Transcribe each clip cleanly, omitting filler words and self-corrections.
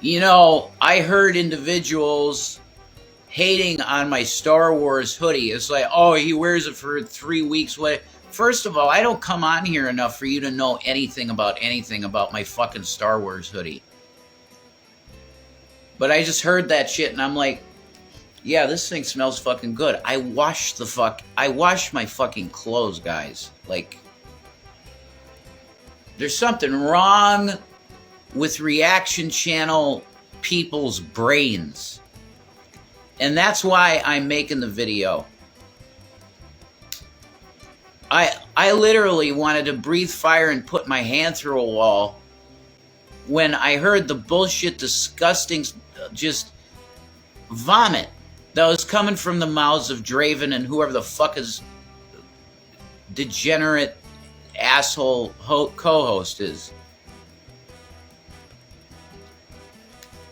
You know, I heard individuals hating on my Star Wars hoodie. It's like, oh, he wears it for 3 weeks. What? First of all, I don't come on here enough for you to know anything about my fucking Star Wars hoodie. But I just heard that shit and I'm like, yeah, this thing smells fucking good. I wash my fucking clothes, guys. Like, there's something wrong with reaction channel people's brains. And that's why I'm making the video. I literally wanted to breathe fire and put my hand through a wall when I heard the bullshit, disgusting, just vomit that was coming from the mouths of Draven and whoever the fuck his degenerate asshole co-host is.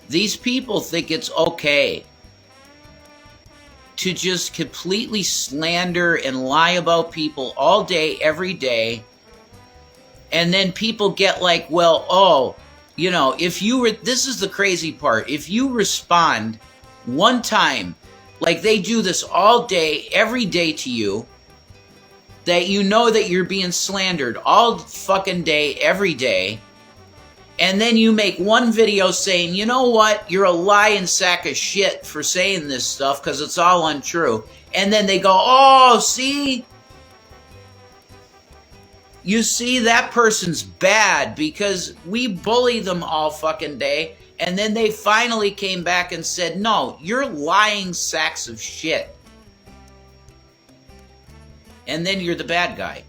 These people think it's okay to just completely slander and lie about people all day, every day. And then people get like, well, oh, you know, if you were, this is the crazy part. If you respond one time, like they do this all day, every day to you, that you know that you're being slandered all fucking day, every day. And then you make one video saying, you know what, you're a lying sack of shit for saying this stuff because it's all untrue. And then they go, oh, see? You see, that person's bad because we bully them all fucking day. And then they finally came back and said, no, you're lying sacks of shit. And then you're the bad guy.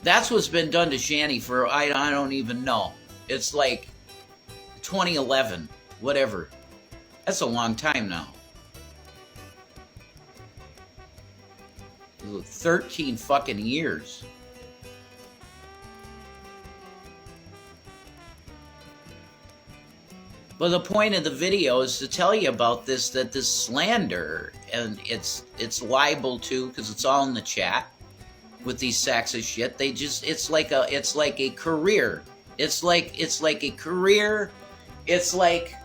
That's what's been done to Shanny for, I don't even know. It's like 2011, whatever. That's a long time now. 13 fucking years. But the point of the video is to tell you about this, that this slander, and it's liable to, because it's all in the chat. With these sacks of shit, they just, it's like a career. It's like a career. It's like,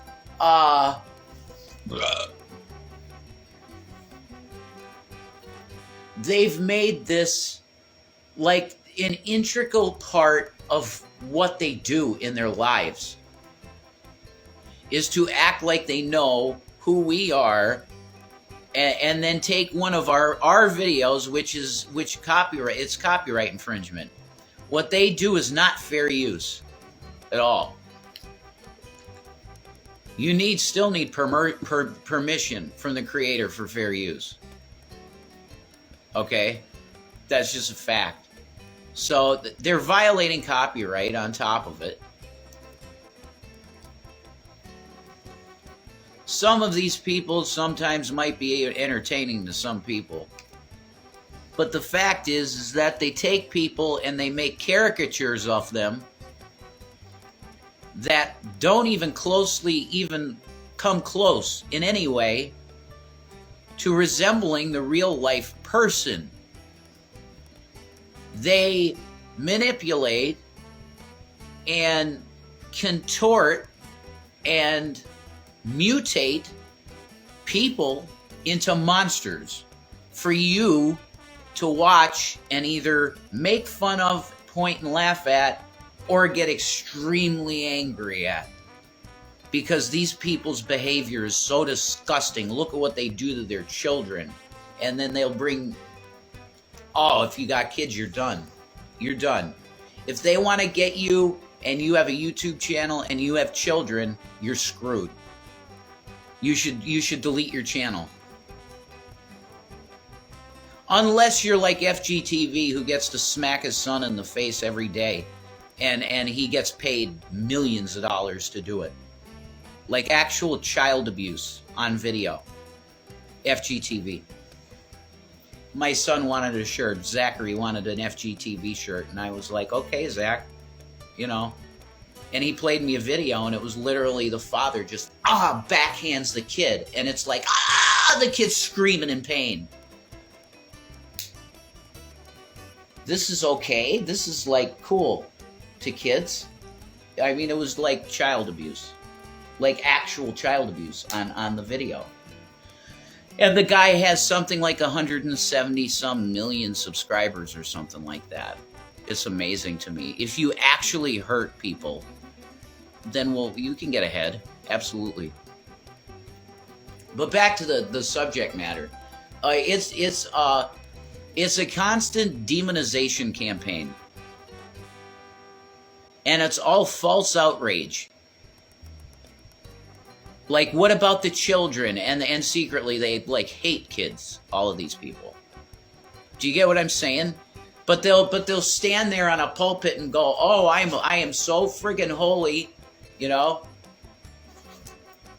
they've made this like an integral part of what they do in their lives, is to act like they know who we are. And then take one of our videos, which copyright, it's copyright infringement. What they do is not fair use at all. You still need permission from the creator for fair use. Okay? That's just a fact. So they're violating copyright on top of it. Some of these people sometimes might be entertaining to some people. But the fact is that they take people and they make caricatures of them that don't even come close in any way to resembling the real life person. They manipulate and contort and mutate people into monsters for you to watch and either make fun of, point and laugh at, or get extremely angry at. Because these people's behavior is so disgusting. Look at what they do to their children. And then they'll bring, oh, if you got kids, you're done. You're done. If they want to get you and you have a YouTube channel and you have children, you're screwed. You should delete your channel. Unless you're like FGTV, who gets to smack his son in the face every day, and he gets paid millions of dollars to do it. Like actual child abuse on video. FGTV. My son wanted a shirt. Zachary wanted an FGTV shirt, and I was like, okay, Zach, you know. And he played me a video, and it was literally the father just, backhands the kid. And it's like, the kid's screaming in pain. This is okay. This is like cool to kids. I mean, it was like child abuse, like actual child abuse on the video. And the guy has something like 170 some million subscribers or something like that. It's amazing to me. If you actually hurt people, then you can get ahead. Absolutely. But back to the subject matter. It's a constant demonization campaign. And it's all false outrage. Like, what about the children? And secretly they like hate kids, all of these people. Do you get what I'm saying? But they'll stand there on a pulpit and go, "Oh, I am so friggin' holy," you know?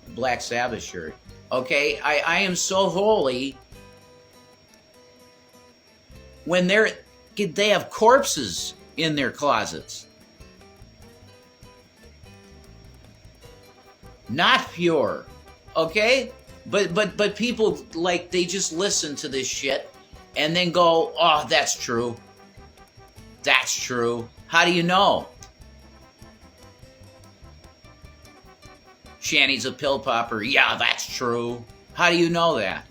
Black Sabbath shirt. Okay, I am so holy. When they have corpses in their closets. Not pure, okay? But people, like, they just listen to this shit and then go, "Oh, that's true. That's true." How do you know? Shanny's a pill popper. Yeah, that's true. How do you know that?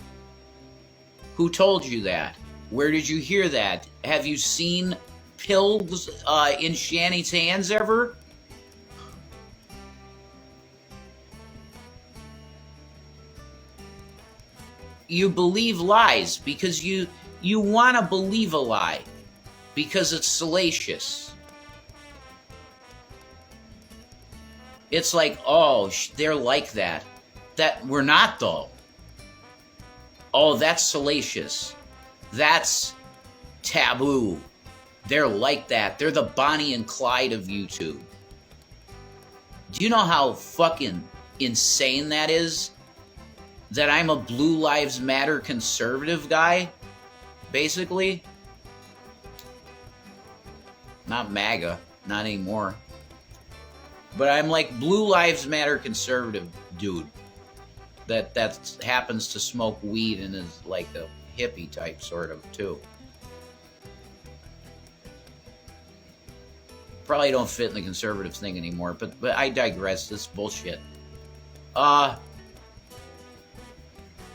Who told you that? Where did you hear that? Have you seen pills in Shanny's hands ever? You believe lies because you want to believe a lie because it's salacious. It's like, oh, they're like that. That we're not, though. Oh, that's salacious. That's taboo. They're like that. They're the Bonnie and Clyde of YouTube. Do you know how fucking insane that is? That I'm a Blue Lives Matter conservative guy, basically. Not MAGA, not anymore. But I'm like Blue Lives Matter conservative dude that happens to smoke weed and is like a hippie type sort of too. Probably don't fit in the conservative thing anymore, but I digress. This is bullshit.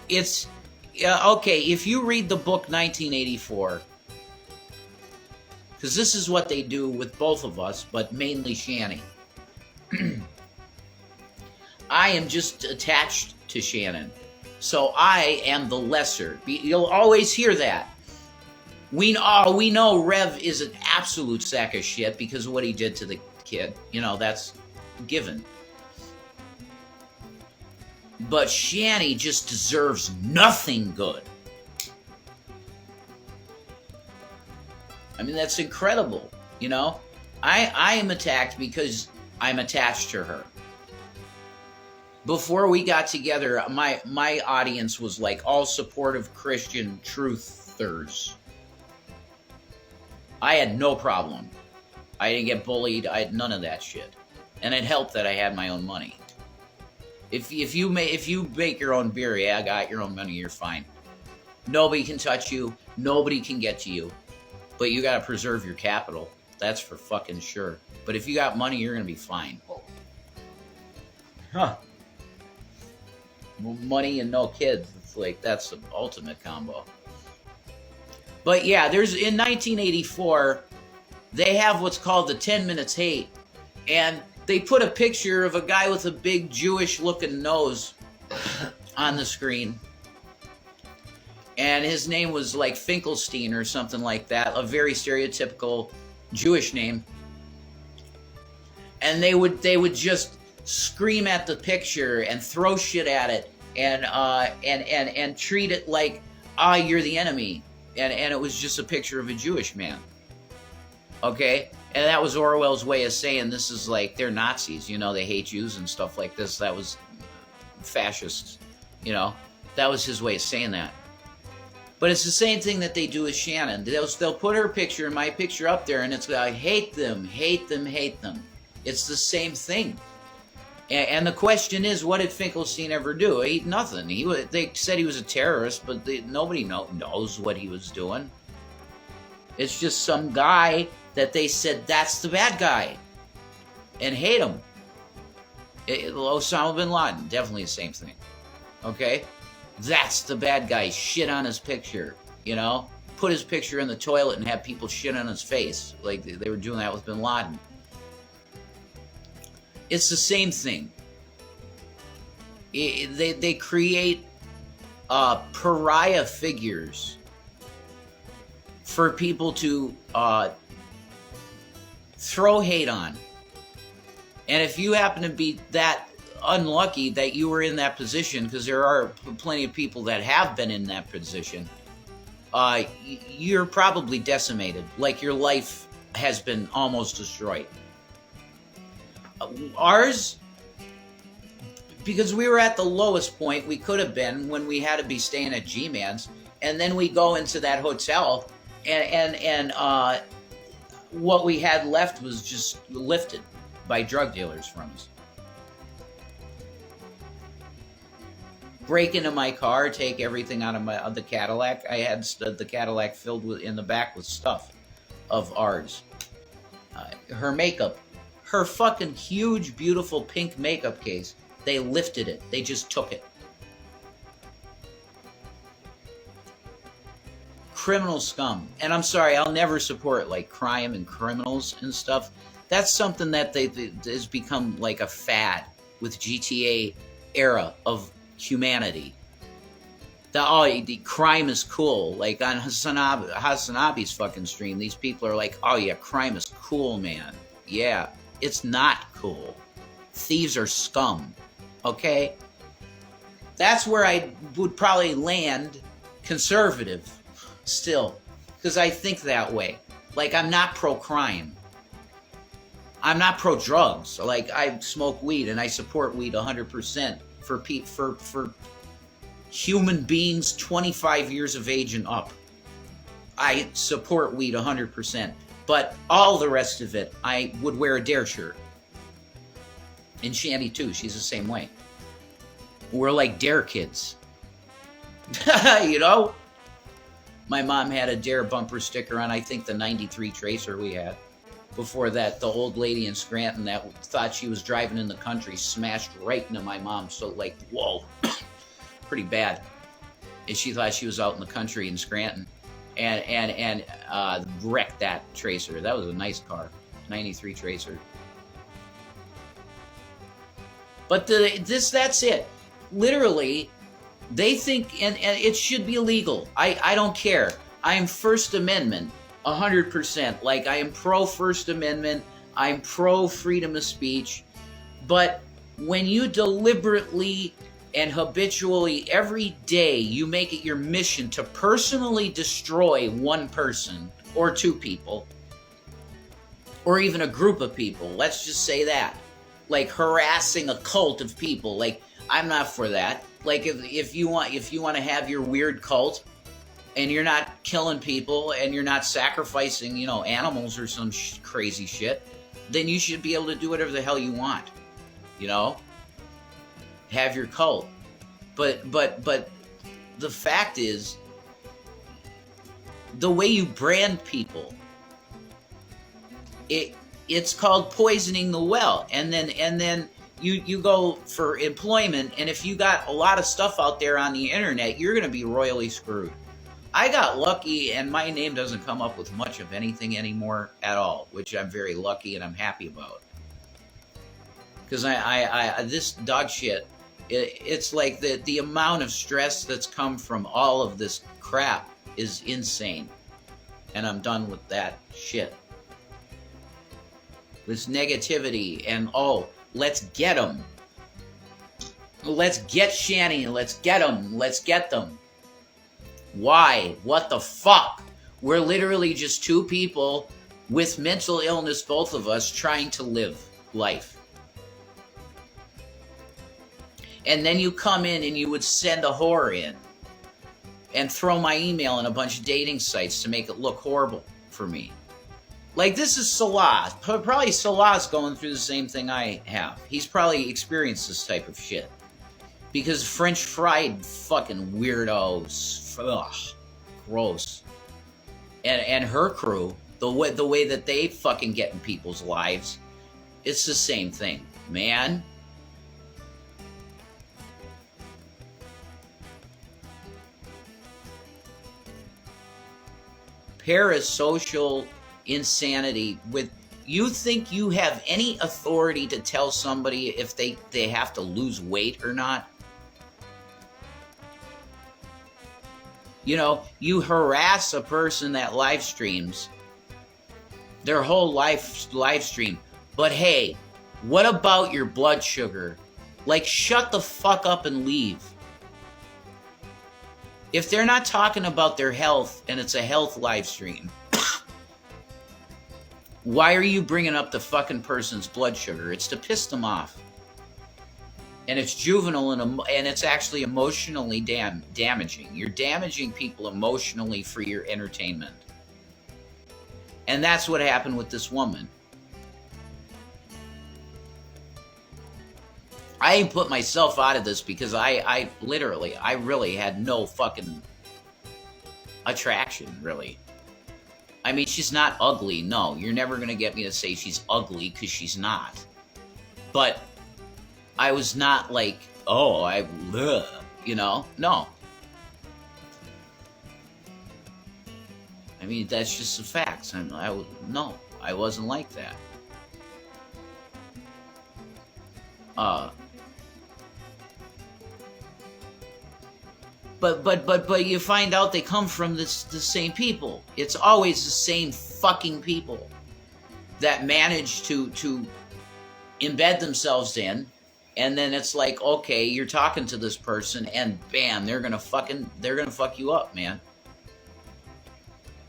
It's okay if you read the book 1984, because this is what they do with both of us, but mainly Shanny. I am just attached to Shannon, so I am the lesser. You'll always hear that. We know Rev is an absolute sack of shit because of what he did to the kid. You know, that's given. But Shanny just deserves nothing good. I mean, that's incredible, you know? I am attacked because I'm attached to her. Before we got together, my audience was like all supportive Christian truthers. I had no problem. I didn't get bullied. I had none of that shit. And it helped that I had my own money. If you make your own beer, yeah, I got your own money, you're fine. Nobody can touch you. Nobody can get to you. But you got to preserve your capital. That's for fucking sure. But if you got money, you're going to be fine. Huh. Money and no kids. It's like, that's the ultimate combo. But yeah, in 1984, they have what's called the 10 Minutes Hate. And they put a picture of a guy with a big Jewish-looking nose on the screen. And his name was like Finkelstein or something like that, a very stereotypical Jewish name. And they would just scream at the picture and throw shit at it and treat it like, you're the enemy. And it was just a picture of a Jewish man. Okay? And that was Orwell's way of saying this is like, they're Nazis, you know, they hate Jews and stuff like this. That was fascist, you know. That was his way of saying that. But it's the same thing that they do with Shannon. They'll put her picture and my picture up there, and it's like, hate them, hate them, hate them. It's the same thing. And the question is, what did Finkelstein ever do? Nothing. They said he was a terrorist, but nobody knows what he was doing. It's just some guy that they said, that's the bad guy. and hate him. Osama bin Laden, definitely the same thing. Okay? That's the bad guy. Shit on his picture, you know? Put his picture in the toilet and have people shit on his face. Like they were doing that with bin Laden. It's the same thing. They create pariah figures for people to throw hate on. And if you happen to be that unlucky that you were in that position, because there are plenty of people that have been in that position, you're probably decimated. Like your life has been almost destroyed. Ours, because we were at the lowest point we could have been when we had to be staying at G-Man's, and then we go into that hotel, and what we had left was just lifted by drug dealers from us. Break into my car, take everything out of the Cadillac. I had the Cadillac filled with in the back with stuff of ours. Her makeup, her fucking huge, beautiful pink makeup case. They lifted it. They just took it. Criminal scum. And I'm sorry, I'll never support like crime and criminals and stuff. That's something that has become like a fad with GTA era of humanity. The crime is cool. Like on Hasanabi's fucking stream, these people are like, oh yeah, crime is cool, man. Yeah, it's not cool. Thieves are scum. Okay? That's where I would probably land conservative still. Because I think that way. Like, I'm not pro-crime. I'm not pro-drugs. Like, I smoke weed and I support weed 100% for human beings 25 years of age and up. I support weed 100%. But all the rest of it, I would wear a Dare shirt. And Shanny too, she's the same way. We're like Dare kids. You know? My mom had a Dare bumper sticker on, I think, the 93 Tracer we had. Before that, the old lady in Scranton that thought she was driving in the country smashed right into my mom. So, like, whoa. Pretty bad. And she thought she was out in the country in Scranton. And wrecked that Tracer. That was a nice car. 93 Tracer. But that's it. Literally, they think, and it should be illegal. I don't care. I am First Amendment, 100%. Like, I am pro-First Amendment. I'm pro-freedom of speech. But when you deliberately and habitually, every day, you make it your mission to personally destroy one person, or two people, or even a group of people, let's just say that. Like harassing a cult of people. Like, I'm not for that. Like, if you want to have your weird cult, and you're not killing people, and you're not sacrificing, you know, animals or some crazy shit, then you should be able to do whatever the hell you want. You know, have your cult. But the fact is, the way you brand people, it's called poisoning the well. And then you go for employment, and if you got a lot of stuff out there on the internet, you're going to be royally screwed. I got lucky, and my name doesn't come up with much of anything anymore at all, which I'm very lucky and I'm happy about. Because I this dog shit, it's like the amount of stress that's come from all of this crap is insane. And I'm done with that shit. This negativity and, oh, let's get them. Let's get Shanny. Let's get them. Let's get them. Why? What the fuck? We're literally just two people with mental illness, both of us, trying to live life. And then you come in and you would send a whore in and throw my email in a bunch of dating sites to make it look horrible for me. Like, this is Salah. Probably Salah's going through the same thing I have. He's probably experienced this type of shit. Because French fried fucking weirdos. Ugh. Gross. And her crew, the way that they fucking get in people's lives. It's the same thing, man. Parasocial insanity with, you think you have any authority to tell somebody if they have to lose weight or not? You know, you harass a person that live streams their whole live stream. But hey, what about your blood sugar? Like, shut the fuck up and leave. If they're not talking about their health and it's a health live stream, why are you bringing up the fucking person's blood sugar? It's to piss them off. And it's juvenile and it's actually emotionally damaging. You're damaging people emotionally for your entertainment. And that's what happened with this woman. I ain't put myself out of this because I really had no fucking attraction, really. I mean, she's not ugly. No, you're never going to get me to say she's ugly because she's not. But I was not like, oh, you know? No. I mean, that's just the facts. No, I wasn't like that. But you find out they come from the same people. It's always the same fucking people that manage to embed themselves in, and then it's like, okay, you're talking to this person, and bam, they're gonna fuck you up, man.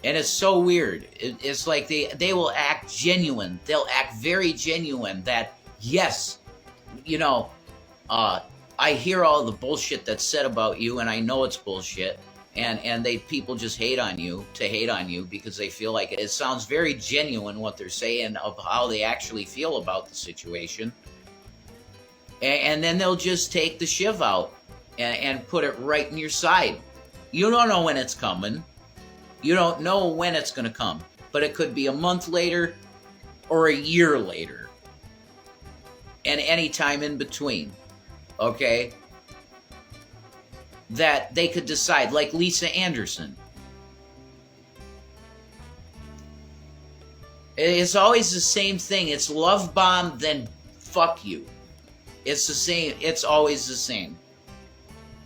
And it's so weird. It's like they will act genuine. They'll act very genuine that, yes, you know, I hear all the bullshit that's said about you, and I know it's bullshit. And people just hate on you because they feel like it sounds very genuine what they're saying of how they actually feel about the situation. And then they'll just take the shiv out and put it right in your side. You don't know when it's coming. You don't know when it's going to come. But it could be a month later or a year later. And any time in between. Okay? That they could decide, like Lisa Anderson. It's always the same thing. It's love bomb, then fuck you. It's the same. It's always the same.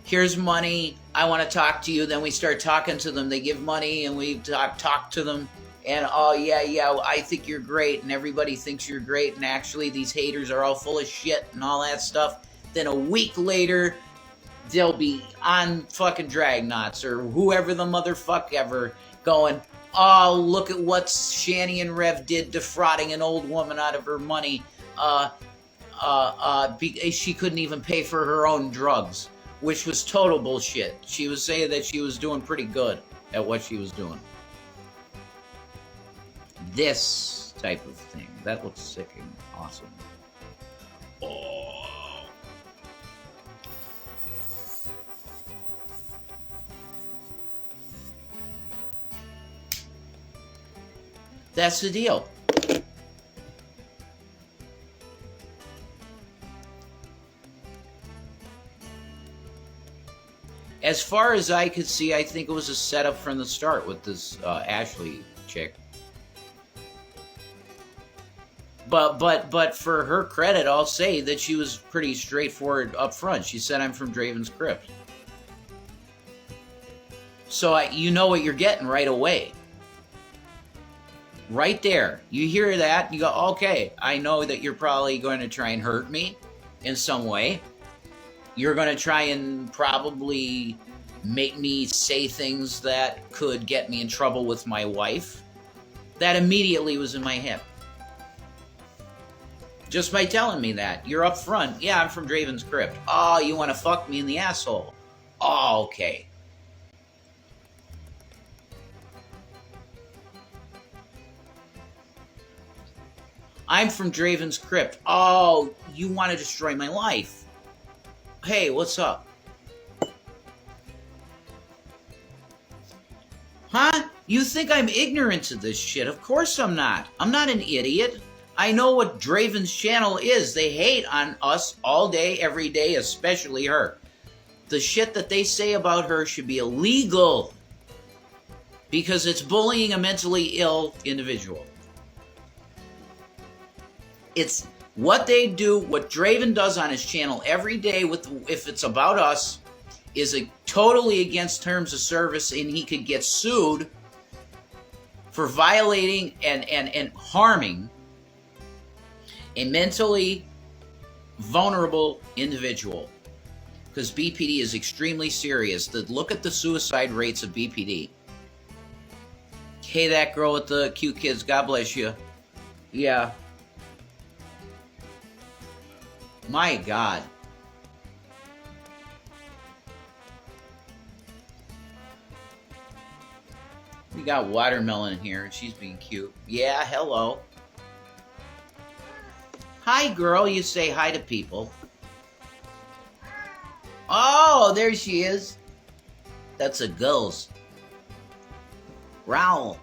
Here's money. I want to talk to you. Then we start talking to them. They give money and we talk to them. And oh yeah, I think you're great. And everybody thinks you're great. And actually these haters are all full of shit and all that stuff. Then a week later, they'll be on fucking Dragnots or whoever the motherfuck ever going, oh, look at what Shanny and Rev did defrauding an old woman out of her money. She couldn't even pay for her own drugs, which was total bullshit. She was saying that she was doing pretty good at what she was doing. This type of thing. That looks sick and awesome. Oh. That's the deal. As far as I could see, I think it was a setup from the start with this Ashley chick. But for her credit, I'll say that she was pretty straightforward up front. She said, I'm from Draven's Crypt. So you know what you're getting right away. Right there. You hear that, you go, okay, I know that you're probably going to try and hurt me in some way. You're going to try and probably make me say things that could get me in trouble with my wife. That immediately was in my head. Just by telling me that. You're up front. Yeah, I'm from Draven's Crypt. Oh, you want to fuck me in the asshole. Oh, okay. I'm from Draven's Crypt. Oh, you want to destroy my life. Hey, what's up? Huh? You think I'm ignorant to this shit? Of course I'm not. I'm not an idiot. I know what Draven's channel is. They hate on us all day, every day, especially her. The shit that they say about her should be illegal because it's bullying a mentally ill individual. It's what they do, what Draven does on his channel every day if it's about us, is totally against terms of service, and he could get sued for violating and harming a mentally vulnerable individual. Because BPD is extremely serious. Look at the suicide rates of BPD. Hey, that girl with the cute kids, God bless you. Yeah. My God. We got Watermelon here, and she's being cute. Yeah, hello. Hi, girl. You say hi to people. Oh, there she is. That's a ghost. Growl.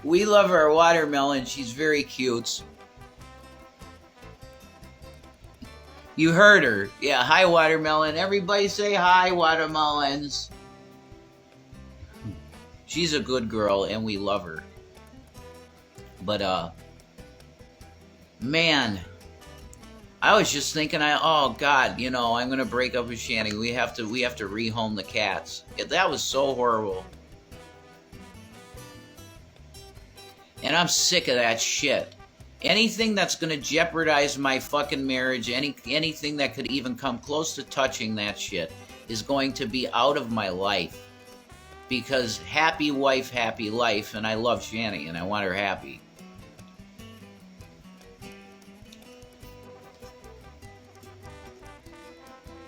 We love our Watermelon. She's very cute. You heard her. Yeah, hi, Watermelon. Everybody say hi, Watermelons. She's a good girl, and we love her. But, man, I was just thinking, oh, God, you know, I'm going to break up with Shanny. We have to rehome the cats. That was so horrible. And I'm sick of that shit. Anything that's going to jeopardize my fucking marriage, anything that could even come close to touching that shit is going to be out of my life. Because happy wife, happy life, and I love Shanny, and I want her happy.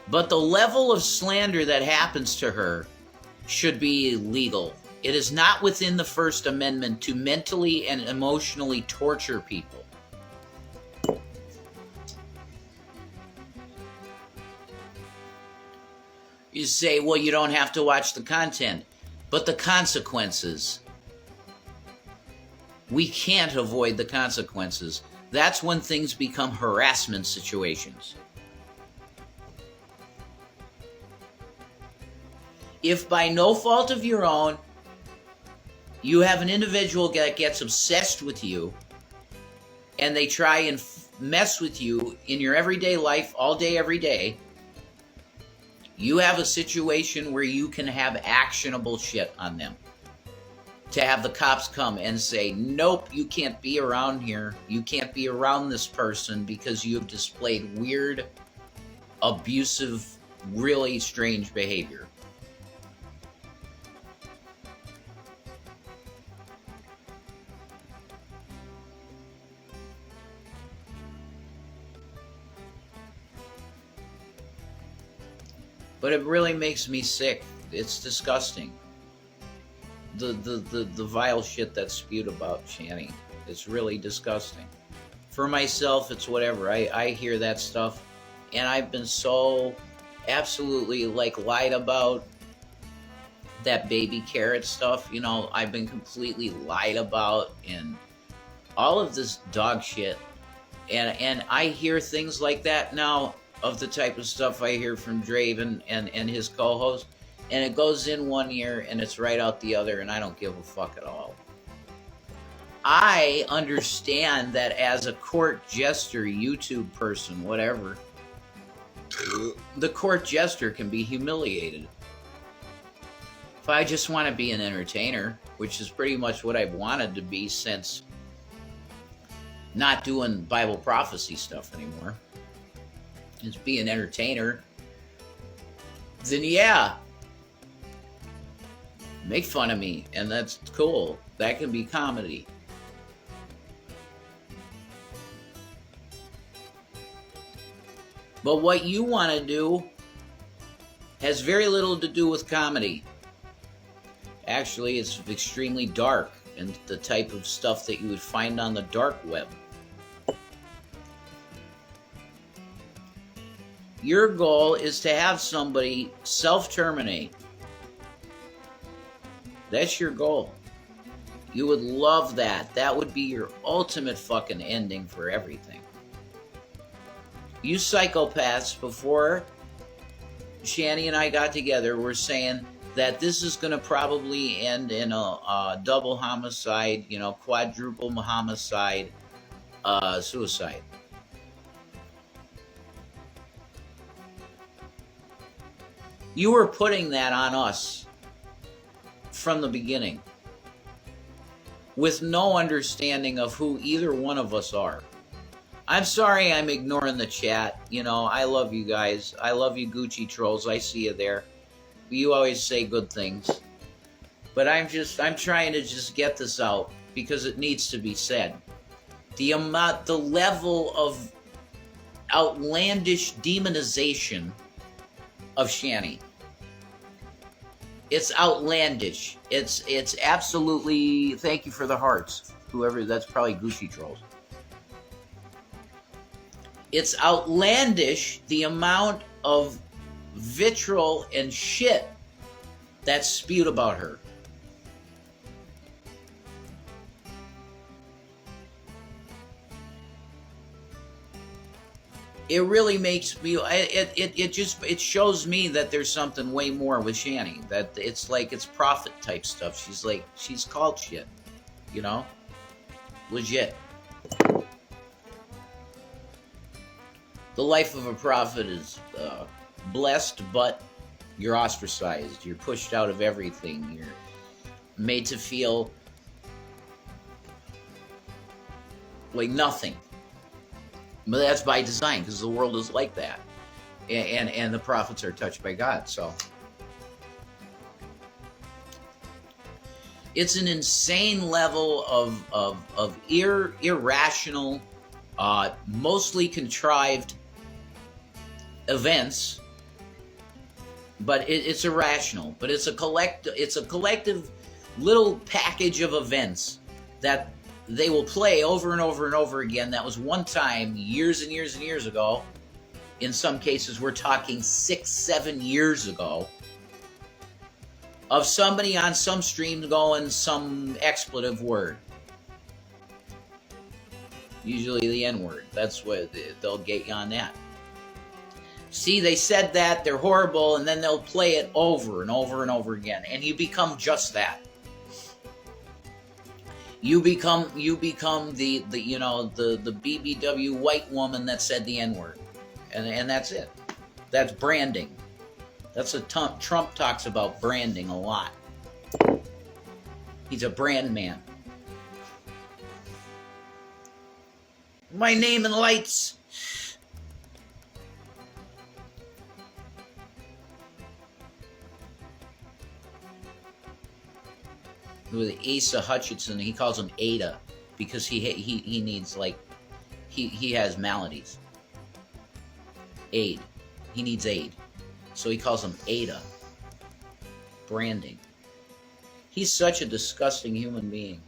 But the level of slander that happens to her should be illegal. It is not within the First Amendment to mentally and emotionally torture people. You say, well, you don't have to watch the content. But the consequences. We can't avoid the consequences. That's when things become harassment situations. If by no fault of your own, you have an individual that gets obsessed with you, and they try and mess with you in your everyday life, all day, every day, you have a situation where you can have actionable shit on them. To have the cops come and say, nope, you can't be around here. You can't be around this person because you have displayed weird, abusive, really strange behavior. But it really makes me sick. It's disgusting. The vile shit that's spewed about Shanny. It's really disgusting. For myself, it's whatever. I hear that stuff, and I've been so absolutely lied about. That baby carrot stuff, you know, I've been completely lied about, and all of this dog shit. And I hear things like that now, of the type of stuff I hear from Draven and his co-host, and it goes in one ear and it's right out the other, and I don't give a fuck at all. I understand that as a court jester, YouTube person, whatever, the court jester can be humiliated. If I just want to be an entertainer, which is pretty much what I've wanted to be since not doing Bible prophecy stuff anymore, is be an entertainer, then yeah, make fun of me, and that's cool. That can be comedy. But what you want to do has very little to do with comedy. Actually, it's extremely dark, and the type of stuff that you would find on the dark web. Your goal is to have somebody self-terminate. That's your goal. You would love that. That would be your ultimate fucking ending for everything. You psychopaths, before Shanny and I got together, were saying that this is going to probably end in a double homicide, quadruple homicide, suicide. You were putting that on us from the beginning, with no understanding of who either one of us are. I'm sorry I'm ignoring the chat. I love you guys. I love you Gucci trolls. I see you there. You always say good things. But I'm trying to just get this out because it needs to be said. The level of outlandish demonization of Shanny. It's outlandish. It's absolutely, thank you for the hearts. Whoever, that's probably Gucci trolls. It's outlandish the amount of vitriol and shit that's spewed about her. It really makes me, it shows me that there's something way more with Shanny, that it's like it's prophet type stuff. She's called shit, legit. The life of a prophet is blessed, but you're ostracized. You're pushed out of everything. You're made to feel like nothing. But that's by design, because the world is like that. And the prophets are touched by God. So it's an insane level of irrational, mostly contrived events, but it's irrational. But it's a collective little package of events that they will play over and over and over again. That was one time, years and years and years ago. In some cases, we're talking 6-7 years ago, of somebody on some stream going some expletive word. Usually the N-word. That's what they'll get you on that. See, they said that, they're horrible, and then they'll play it over and over and over again, and you become just that. You become the BBW white woman that said the N-word, and that's it. That's branding. That's what Trump talks about, branding, a lot. He's a brand man. My name in lights. With Asa Hutchinson, he calls him Ada because he needs, like, he has maladies. Aid. He needs aid. So he calls him Ada. Branding. He's such a disgusting human being.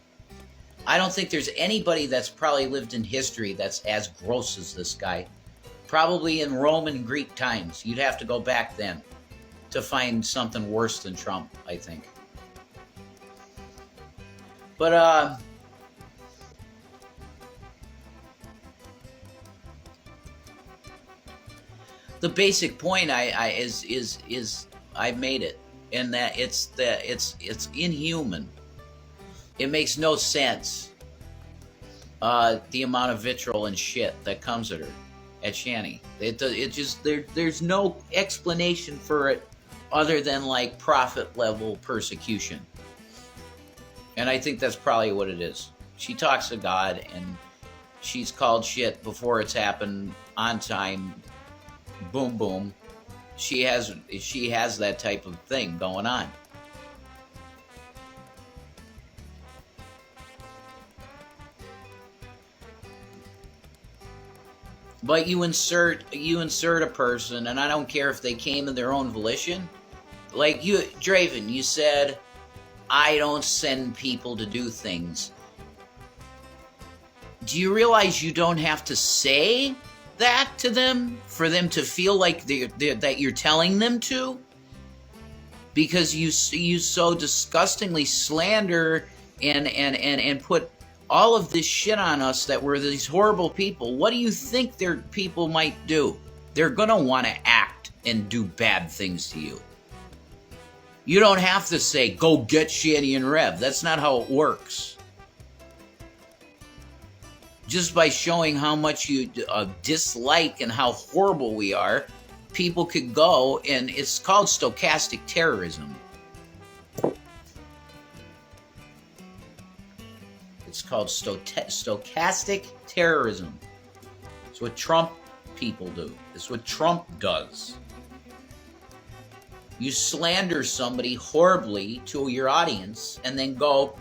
I don't think there's anybody that's probably lived in history that's as gross as this guy. Probably in Roman Greek times. You'd have to go back then to find something worse than Trump, I think. But the basic point is I've made it, and that it's inhuman. It makes no sense. The amount of vitriol and shit that comes at Shanny. There's no explanation for it other than like prophet level persecution. And I think that's probably what it is. She talks to God, and she's called shit before it's happened, on time, boom, boom. She has that type of thing going on. But you insert a person, and I don't care if they came in their own volition. Like you, Draven, you said, I don't send people to do things. Do you realize you don't have to say that to them for them to feel like that you're telling them to? Because you so disgustingly slander and put all of this shit on us that we're these horrible people, what do you think their people might do? They're gonna want to act and do bad things to you. You don't have to say, go get Shanny and Rev. That's not how it works. Just by showing how much you dislike and how horrible we are, people could go, and it's called stochastic terrorism. It's called stochastic terrorism. It's what Trump people do. It's what Trump does. You slander somebody horribly to your audience and then go,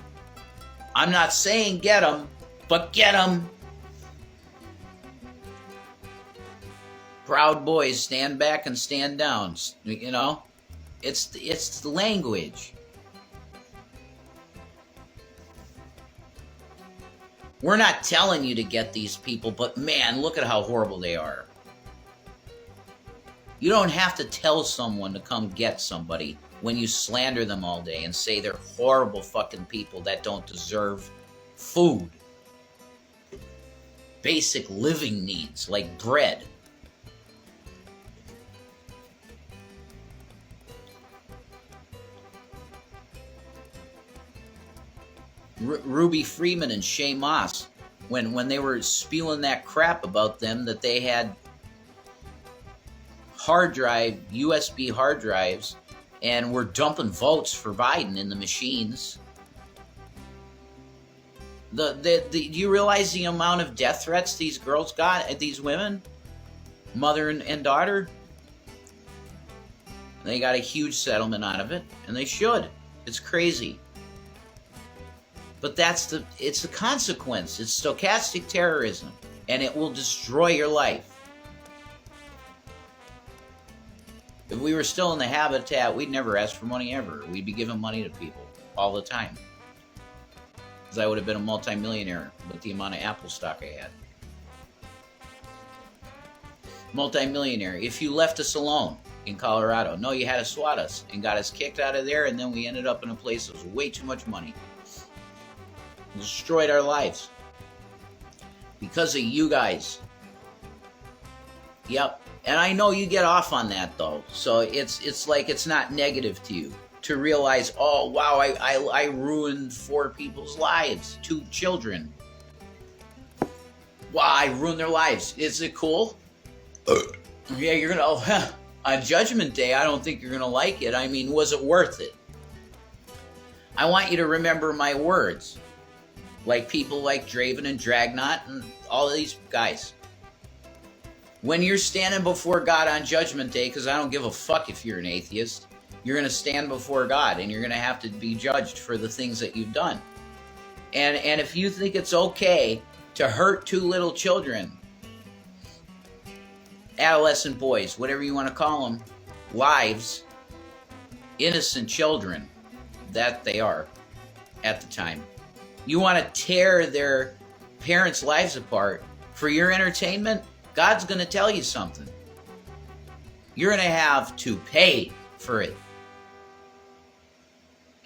I'm not saying get them, but get them. Proud boys, stand back and stand down. You know, it's the language. We're not telling you to get these people, but man, look at how horrible they are. You don't have to tell someone to come get somebody when you slander them all day and say they're horrible fucking people that don't deserve food. Basic living needs like bread. Ruby Freeman and Shay Moss, when they were spewing that crap about them, that they had USB hard drives, and were dumping votes for Biden in the machines. Do you realize the amount of death threats these girls got, these women, mother and daughter? They got a huge settlement out of it, and they should. It's crazy. But it's the consequence. It's stochastic terrorism, and it will destroy your life. If we were still in the habitat, we'd never ask for money ever. We'd be giving money to people all the time. Because I would have been a multimillionaire with the amount of Apple stock I had. Multimillionaire. If you left us alone in Colorado. No, you had to swat us and got us kicked out of there, and then we ended up in a place that was way too much money. Destroyed our lives because of you guys. Yep. And I know you get off on that though, so it's like it's not negative to you to realize, oh wow, I ruined 4 people's lives, 2 children. Wow, I ruined their lives. Is it cool? Yeah, you're gonna on Judgment Day. I don't think you're gonna like it. I mean, was it worth it? I want you to remember my words. Like people like Draven and Dragnot and all of these guys. When you're standing before God on Judgment Day, because I don't give a fuck if you're an atheist, you're going to stand before God and you're going to have to be judged for the things that you've done. And if you think it's okay to hurt 2 little children, adolescent boys, whatever you want to call them, lives, innocent children, that they are at the time. You want to tear their parents' lives apart for your entertainment? God's going to tell you something. You're going to have to pay for it.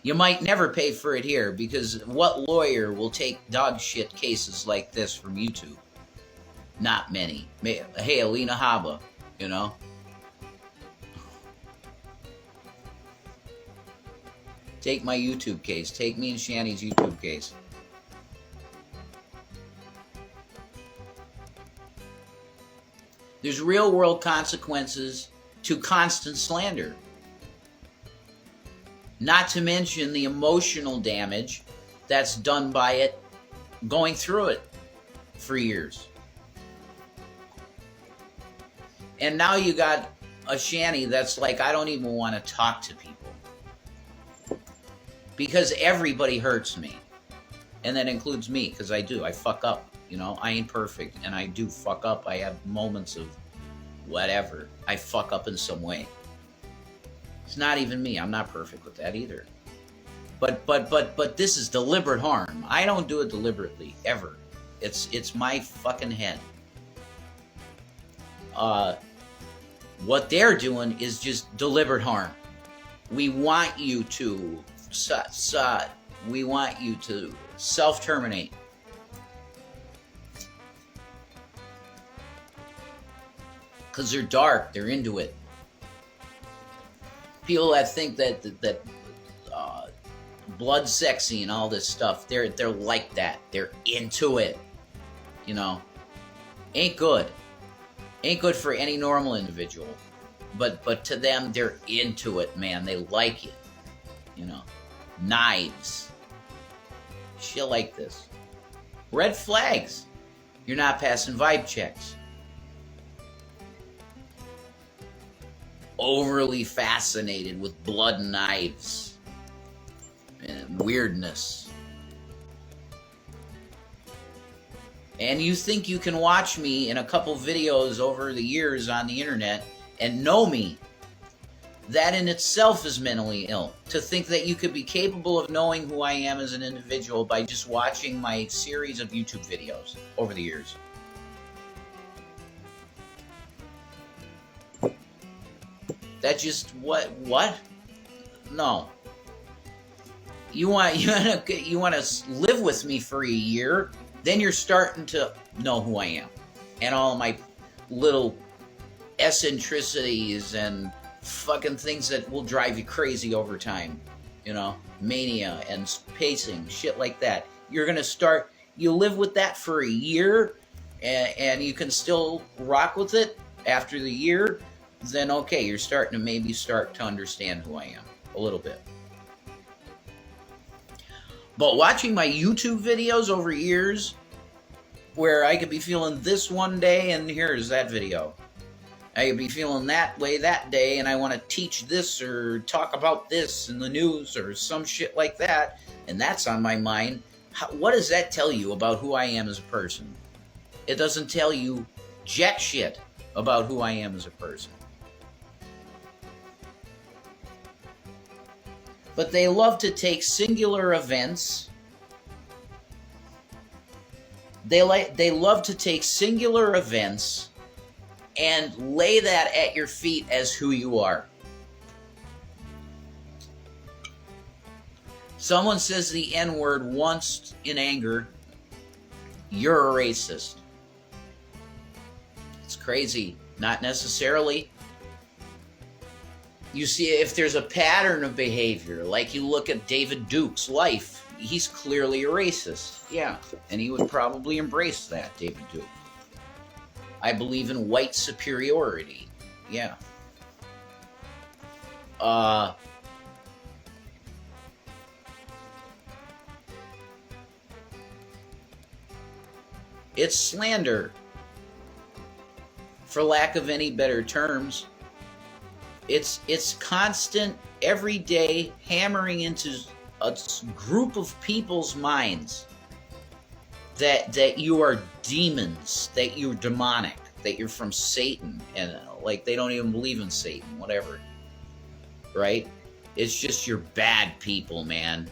You might never pay for it here, because what lawyer will take dog shit cases like this from YouTube? Not many. Hey, Alina Habba, you know? Take my YouTube case. Take me and Shanny's YouTube case. There's real world consequences to constant slander. Not to mention the emotional damage that's done by it, going through it for years. And now you got a Shanny that's like, I don't even want to talk to people. Because everybody hurts me. And that includes me, because I do. I fuck up. You know, I ain't perfect, and I do fuck up. I have moments of whatever. I fuck up in some way. It's not even me. I'm not perfect with that either. But this is deliberate harm. I don't do it deliberately, ever. It's my fucking head. What they're doing is just deliberate harm. We want you to we want you to self-terminate. Because they're dark, they're into it. People that think that blood sexy and all this stuff, they're like that. They're into it. You know, ain't good. Ain't good for any normal individual. But to them, they're into it, man. They like it. You know, knives, shit like this. Red flags. You're not passing vibe checks. Overly fascinated with blood and knives and weirdness. And you think you can watch me in a couple videos over the years on the internet and know me. That in itself is mentally ill. To think that you could be capable of knowing who I am as an individual by just watching my series of YouTube videos over the years. That just what? No. You want to live with me for a year, then you're starting to know who I am and all my little eccentricities and fucking things that will drive you crazy over time. You know, mania and pacing, shit like that. You're gonna start. You live with that for a year, and you can still rock with it after the year. Then okay, you're starting to maybe start to understand who I am a little bit. But watching my YouTube videos over years, where I could be feeling this one day and here's that video. I could be feeling that way that day and I want to teach this or talk about this in the news or some shit like that, and that's on my mind. What does that tell you about who I am as a person? It doesn't tell you jack shit about who I am as a person. But they love to take singular events. They love to take singular events and lay that at your feet as who you are. Someone says the N-word once in anger, you're a racist. It's crazy. Not necessarily. You see, if there's a pattern of behavior, like you look at David Duke's life, he's clearly a racist. Yeah, and he would probably embrace that, David Duke. I believe in white superiority. Yeah. It's slander, for lack of any better terms. It's constant, everyday hammering into a group of people's minds that you are demons, that you're demonic, that you're from Satan, and like they don't even believe in Satan, whatever. Right? It's just you're bad people, man.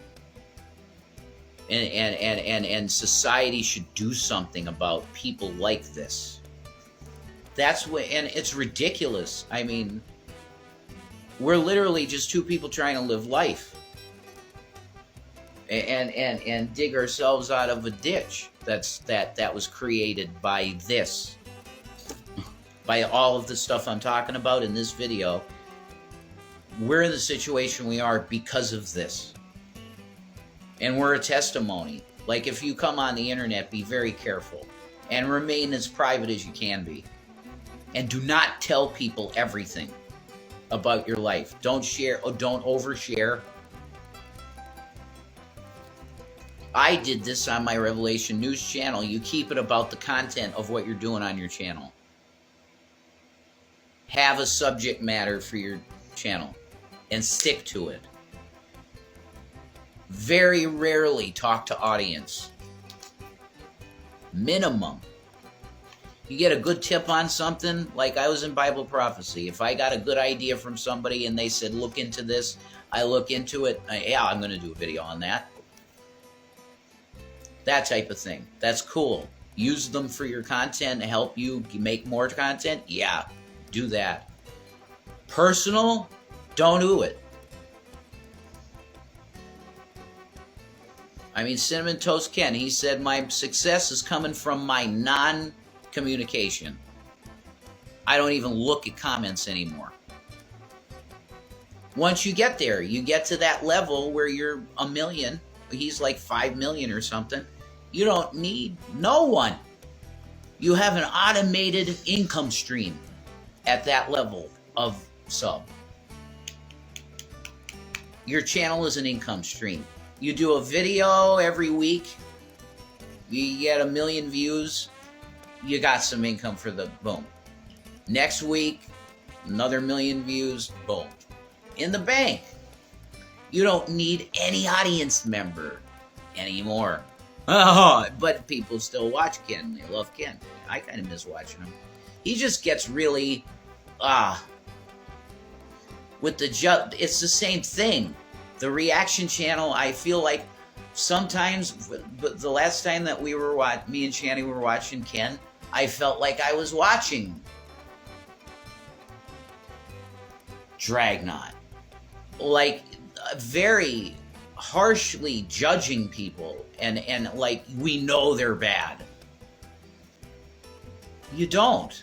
And society should do something about people like this. That's what, and it's ridiculous. I mean, we're literally just two people trying to live life and dig ourselves out of a ditch that was created by this, by all of the stuff I'm talking about in this video. We're in the situation we are because of this, and we're a testimony. Like, if you come on the internet, be very careful and remain as private as you can be, and do not tell people everything about your life. Don't share, or don't overshare. I did this on my Revelation News channel. You keep it about the content of what you're doing on your channel. Have a subject matter for your channel and stick to it. Very rarely talk to audience. Minimum. You get a good tip on something, like I was in Bible prophecy. If I got a good idea from somebody and they said, look into this, I look into it. Yeah, I'm going to do a video on that. That type of thing. That's cool. Use them for your content to help you make more content. Yeah, do that. Personal, don't do it. I mean, Cinnamon Toast Ken, he said, my success is coming from my non-communication. I don't even look at comments anymore. Once you get there, you get to that level where you're a million. He's like 5 million or something. You don't need no one. You have an automated income stream at that level of sub. Your channel is an income stream. You do a video every week, you get 1 million views, you got some income for the boom. Next week, another 1 million views, boom. In the bank. You don't need any audience member anymore. Oh, but people still watch Ken. They love Ken. I kind of miss watching him. He just gets really, with the it's the same thing. The reaction channel, I feel like sometimes, but the last time that we were me and Shanny were watching Ken, I felt like I was watching Dragnaut. Like, very harshly judging people and like, we know they're bad. You don't.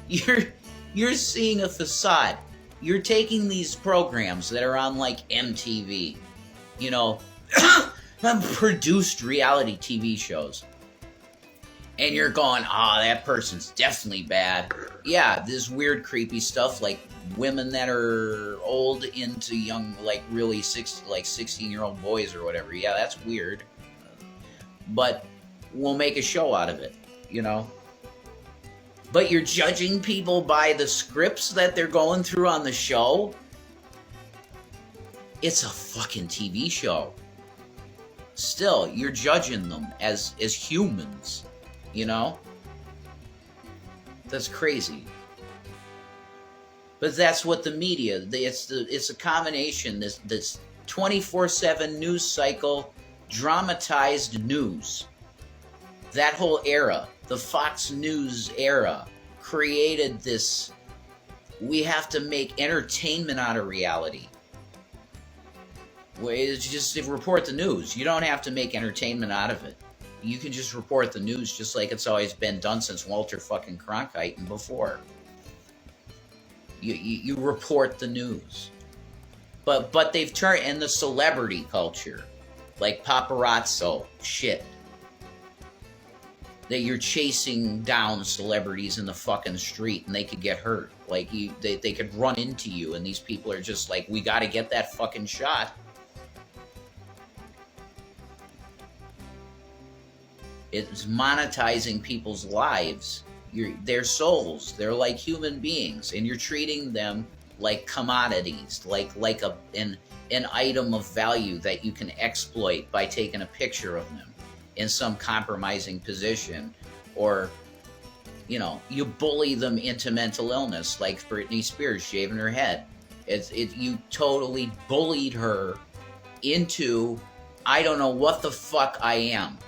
You're seeing a facade. You're taking these programs that are on like MTV, you know, produced reality TV shows, and you're going, that person's definitely bad. Yeah, this weird, creepy stuff like women that are old into young, like really 16-year-old boys or whatever. Yeah, that's weird. But we'll make a show out of it, you know. But you're judging people by the scripts that they're going through on the show? It's a fucking TV show. Still, you're judging them as humans, you know? That's crazy. But that's what the media, it's a combination, this 24/7 news cycle, dramatized news. That whole era, the Fox News era, created this, we have to make entertainment out of reality. It's just report the news. You don't have to make entertainment out of it. You can just report the news just like it's always been done since Walter fucking Cronkite and before. You report the news. But they've turned in the celebrity culture, like paparazzo shit. That you're chasing down celebrities in the fucking street and they could get hurt. Like they could run into you, and these people are just like, we got to get that fucking shot. It's monetizing people's lives, their souls. They're like human beings, and you're treating them like commodities, like an item of value that you can exploit by taking a picture of them in some compromising position, or, you know, you bully them into mental illness, like Britney Spears shaving her head. You totally bullied her into, I don't know what the fuck I am,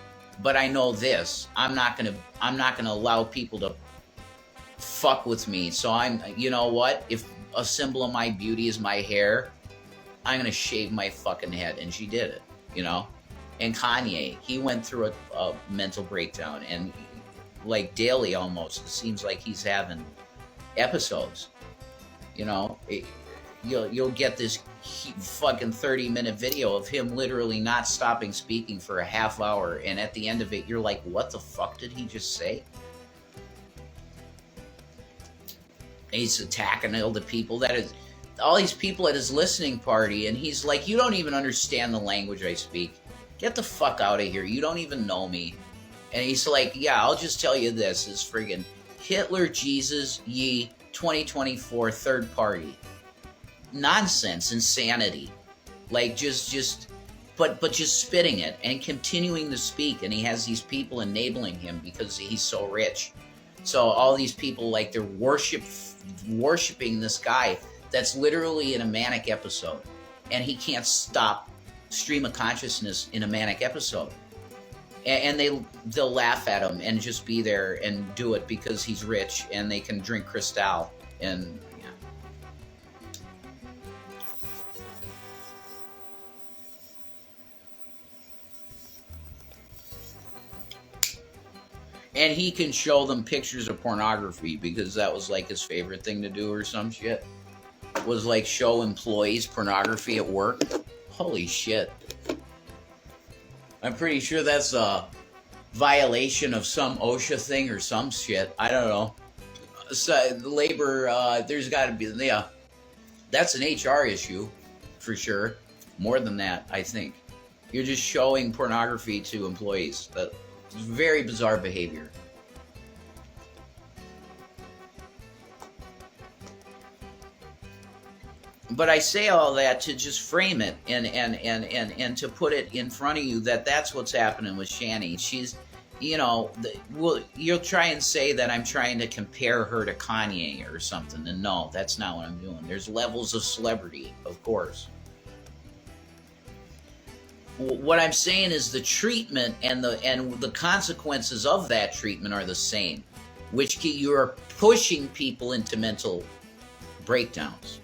but I know this. I'm not gonna allow people to fuck with me. So you know what? If a symbol of my beauty is my hair, I'm gonna shave my fucking head. And she did it, you know? And Kanye, he went through a mental breakdown, and like daily almost, it seems like he's having episodes. You know, you'll get this fucking 30-minute video of him literally not stopping speaking for a half hour, and at the end of it, you're like, what the fuck did he just say? And he's attacking all the people all these people at his listening party, and he's like, you don't even understand the language I speak. Get the fuck out of here. You don't even know me. And he's like, yeah, I'll just tell you this. It's friggin' Hitler, Jesus, ye, 2024, third party. Nonsense, insanity. Like, but just spitting it and continuing to speak. And he has these people enabling him because he's so rich. So all these people, like, they're worshiping this guy that's literally in a manic episode. And he can't stop stream of consciousness in a manic episode, and they'll laugh at him and just be there and do it because he's rich and they can drink Cristal. And yeah. And he can show them pictures of pornography because that was like his favorite thing to do or some shit. Was like show employees pornography at work. Holy shit. I'm pretty sure that's a violation of some OSHA thing or some shit. I don't know. So labor, there's got to be, yeah. That's an HR issue for sure. More than that, I think. You're just showing pornography to employees. That's very bizarre behavior. But I say all that to just frame it and to put it in front of you that that's what's happening with Shanny. She's, you know, you'll try and say that I'm trying to compare her to Kanye or something. And no, that's not what I'm doing. There's levels of celebrity, of course. What I'm saying is the treatment and the consequences of that treatment are the same, which you're pushing people into mental breakdowns.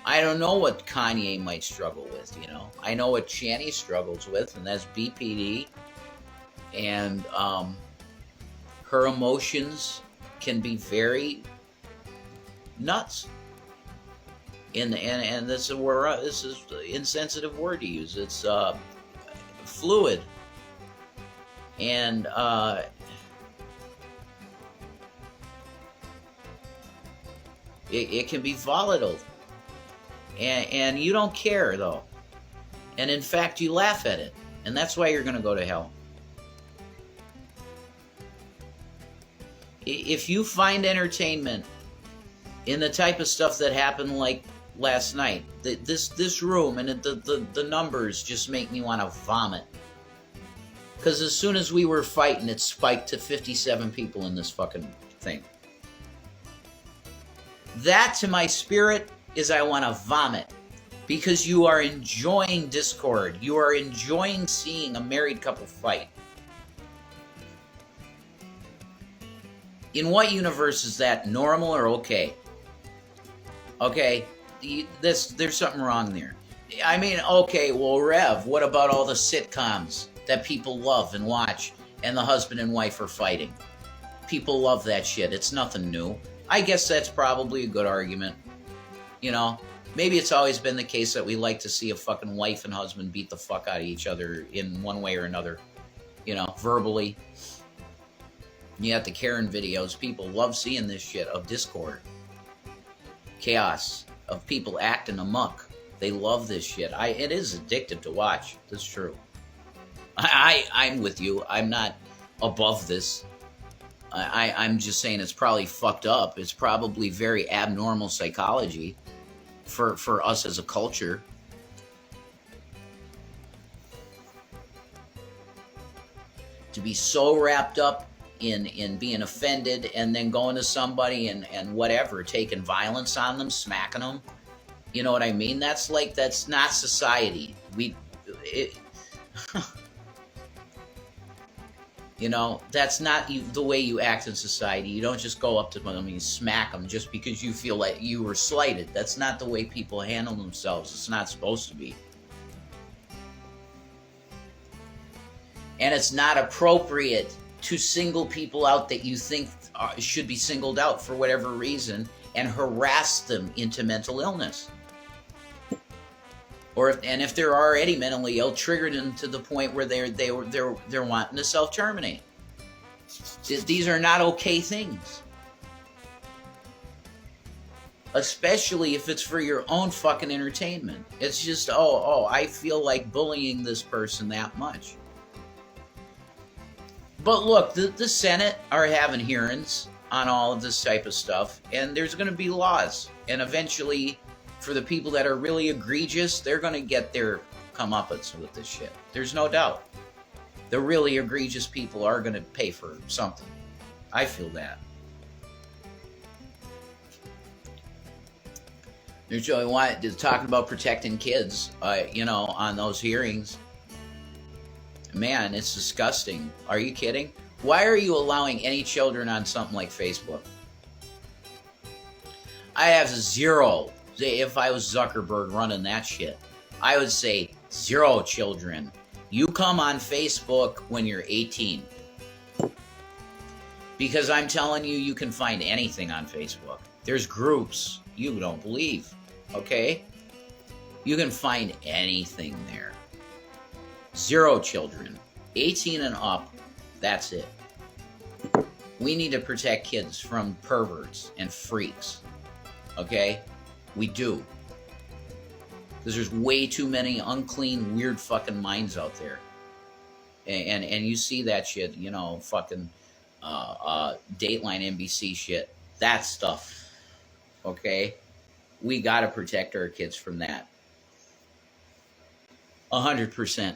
I don't know what Kanye might struggle with, you know. I know what Shanny struggles with, and that's BPD. And her emotions can be very nuts. And this is where this is an insensitive word to use. It's fluid. And it can be volatile. And you don't care, though. And in fact, you laugh at it. And that's why you're going to go to hell. If you find entertainment in the type of stuff that happened like last night, this room and the numbers just make me want to vomit. Because as soon as we were fighting, it spiked to 57 people in this fucking thing. That, to my spirit, is I want to vomit, because you are enjoying discord. You are enjoying seeing a married couple fight. In what universe is that normal or okay? Okay, there's something wrong there. I mean, okay, well, Rev, what about all the sitcoms that people love and watch, and the husband and wife are fighting? People love that shit. It's nothing new. I guess that's probably a good argument. You know, maybe it's always been the case that we like to see a fucking wife and husband beat the fuck out of each other in one way or another, you know, verbally. You got the Karen videos. People love seeing this shit of discord, chaos, of people acting amok. They love this shit. It is addictive to watch. That's true. I'm with you. I'm not above this. I'm just saying it's probably fucked up. It's probably very abnormal psychology for us as a culture. To be so wrapped up in being offended and then going to somebody and whatever, taking violence on them, smacking them. You know what I mean? That's not society. You know, that's not the way you act in society. You don't just go up to them and smack them just because you feel like you were slighted. That's not the way people handle themselves. It's not supposed to be. And it's not appropriate to single people out that you think should be singled out for whatever reason and harass them into mental illness. If they're already mentally ill, triggered them to the point where they're wanting to self-terminate. These are not okay things. Especially if it's for your own fucking entertainment. It's just, I feel like bullying this person that much. But look, the Senate are having hearings on all of this type of stuff, and there's going to be laws, and eventually, for the people that are really egregious, they're going to get their comeuppance with this shit. There's no doubt. The really egregious people are going to pay for something. I feel that. There's talking about protecting kids, on those hearings. Man, it's disgusting. Are you kidding? Why are you allowing any children on something like Facebook? I have zero. If I was Zuckerberg running that shit, I would say 0 children. You come on Facebook when you're 18. Because I'm telling you, you can find anything on Facebook. There's groups you don't believe, okay? You can find anything there. 0 children. 18 and up, that's it. We need to protect kids from perverts and freaks, okay? We do. Because there's way too many unclean, weird fucking minds out there. And you see that shit, you know, fucking Dateline NBC shit. That stuff, okay? We got to protect our kids from that. 100%.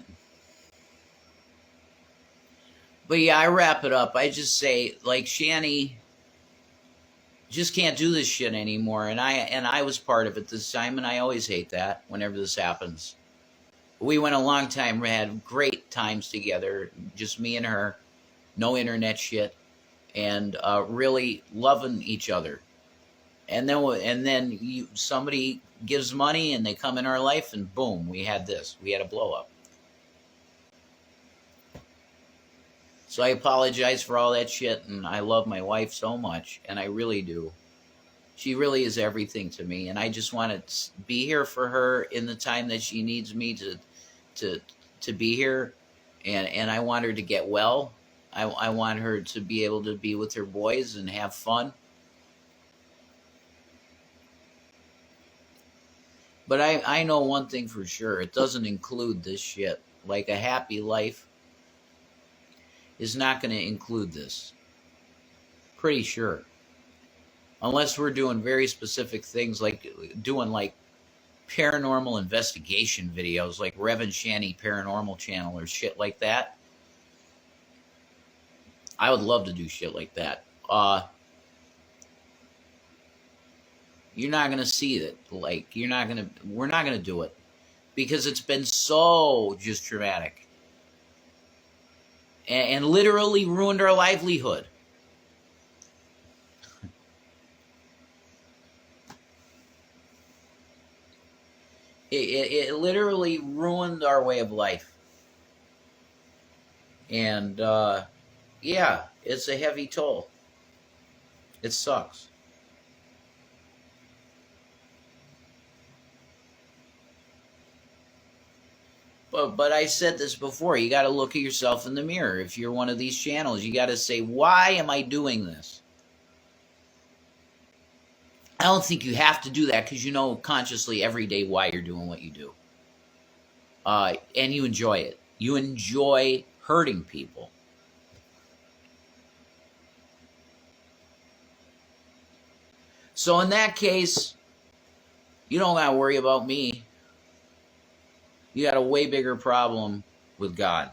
But yeah, I wrap it up. I just say, like, Shanny just can't do this shit anymore. And I was part of it this time, and I always hate that whenever this happens. We went a long time. We had great times together, just me and her, no internet shit, and really loving each other. And then somebody gives money, and they come in our life, and boom, we had this. We had a blow up. So I apologize for all that shit, and I love my wife so much, and I really do. She really is everything to me, and I just want to be here for her in the time that she needs me to be here, and I want her to get well. I want her to be able to be with her boys and have fun. But I know one thing for sure. It doesn't include this shit. Like a happy life is not going to include this. Pretty sure. Unless we're doing very specific things, like doing like paranormal investigation videos, like Rev and Shanny Paranormal Channel or shit like that. I would love to do shit like that. You're not going to see it. Like, we're not going to do it. Because it's been so just traumatic. And literally ruined our livelihood. It literally ruined our way of life. And, yeah, it's a heavy toll. It sucks. But I said this before, you got to look at yourself in the mirror. If you're one of these channels, you got to say, why am I doing this? I don't think you have to do that because you know consciously every day why you're doing what you do. And you enjoy it. You enjoy hurting people. So in that case, you don't got to worry about me. You got a way bigger problem with God.